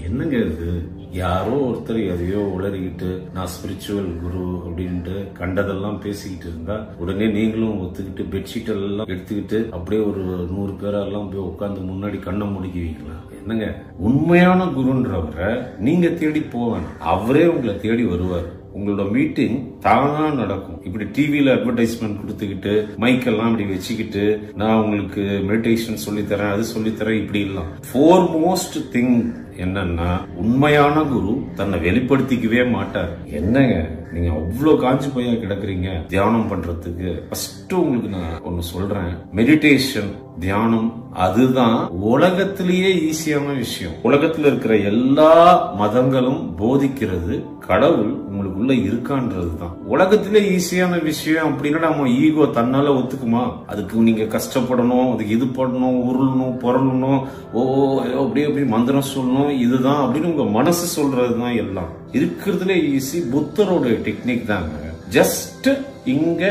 என்னங்க இது? யாரோ ஒருத்தர் எதையோ உளறிக்கிட்டு நான் ஸ்பிரிச்சுவல் குரு அப்படின்ட்டு கண்டதெல்லாம் பேசிக்கிட்டு இருந்தா உடனே நீங்களும் ஒத்துக்கிட்டு பெட்ஷீட் எல்லாம் எடுத்துக்கிட்டு அப்படியே ஒரு 100 பேரெல்லாம் போய் உட்காந்து முன்னாடி கண்ணை முடிக்குவீங்களா? என்னங்க, உண்மையான குருன்றவரை நீங்க தேடி போவேன், அவரே உங்களை தேடி வருவார். உங்களோட மீட்டிங் தானா நடக்கும். இப்படி டிவில அட்வர்டைஸ்மெண்ட் கொடுத்துக்கிட்டு மைக்கெல்லாம் இப்படி வச்சுக்கிட்டு நான் உங்களுக்கு மெடிடேஷன் சொல்லித்தரேன், அது சொல்லித்தரேன், இப்படி எல்லாம். ஃபோர்மோஸ்ட் திங் என்னன்னா, உண்மையான குரு தன்னை வெளிப்படுத்திக்கவே மாட்டார். என்னங்க நீங்க அவ்வளவு காஞ்சி போயா கிடக்குறீங்க தியானம் பண்றதுக்கு? ஃபர்ஸ்ட் உங்களுக்கு நான் ஒன்னு சொல்றேன், மெடிடேஷன் தியானம் அதுதான் உலகத்திலேயே ஈஸியான விஷயம். உலகத்துல இருக்கிற எல்லா மதங்களும் போதிக்கிறது கடவுள் உங்களுக்குள்ள இருக்கான்றதுதான். உலகத்திலே ஈஸியான விஷயம் அப்படின்னா நம்ம ஈகோ தன்னால ஒத்துக்குமா? அதுக்கு நீங்க கஷ்டப்படணும், அதுக்கு இது பண்ணணும், உருளணும், பொருளணும், அப்படியே அப்படி மந்திரம் சொல்லணும், இதுதான் அப்படின்னு உங்க மனசு சொல்றதுதான் எல்லாம். இருக்கிறதுல ஈஸி புத்தரோட டெக்னிக் தாங்க. ஜஸ்ட் இங்க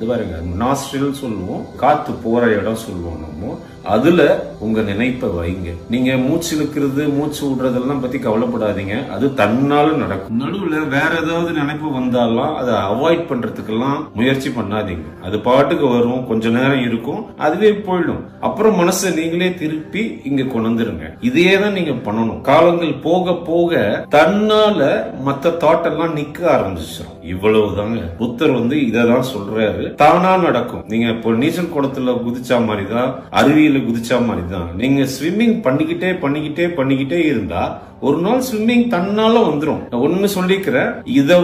பாருங்க, நாஸ்ட்ரில் சொல்லுவோம், காத்து போற இடம் சொல்லுவோம் நம்ம. அதுல உங்க நினைப்பை வைங்க. நீங்க மூச்சு இழுக்கிறது மூச்சு விடுறதெல்லாம் பத்தி கவலைப்படாதீங்க, அது தன்னால நடக்கும். நடுவுல வேற ஏதாவது நினைப்பு வந்தாலும் அதை அவாய்ட் பண்றதுக்கெல்லாம் முயற்சி பண்ணாதீங்க. அது பாட்டுக்கு வரும், கொஞ்ச நேரம் இருக்கும், அதுவே போயிடும். அப்புறம் மனசை நீங்களே திருப்பி இங்க கொண்டுருங்க. இதையே தான் நீங்க பண்ணணும். காலங்கள் போக போக தன்னால மத்த தாட்டெல்லாம் நிக்க ஆரம்பிச்சிடும். இவ்வளவுதாங்க. புத்தர் இததான் சொல்றாரு, தானா நடக்கும். நீங்க இப்போ நீச்சல் குளத்துல குதிச்சா மாதிரிதான், அருவியில குதிச்சா மாதிரிதான். நீங்க ஸ்விம்மிங் பண்ணிக்கிட்டே இருந்தா ஒரு நாள் ஸ்விம்மிங் தன்னால வந்துடும். ஒண்ணு சொல்லிக்கிறேன், இத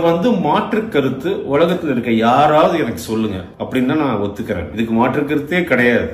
மாற்று கருத்து உலகத்துல இருக்க யாராவது எனக்கு சொல்லுங்க அப்படின்னா நான் ஒத்துக்கிறேன். இதுக்கு மாற்று கருத்தே கிடையாது.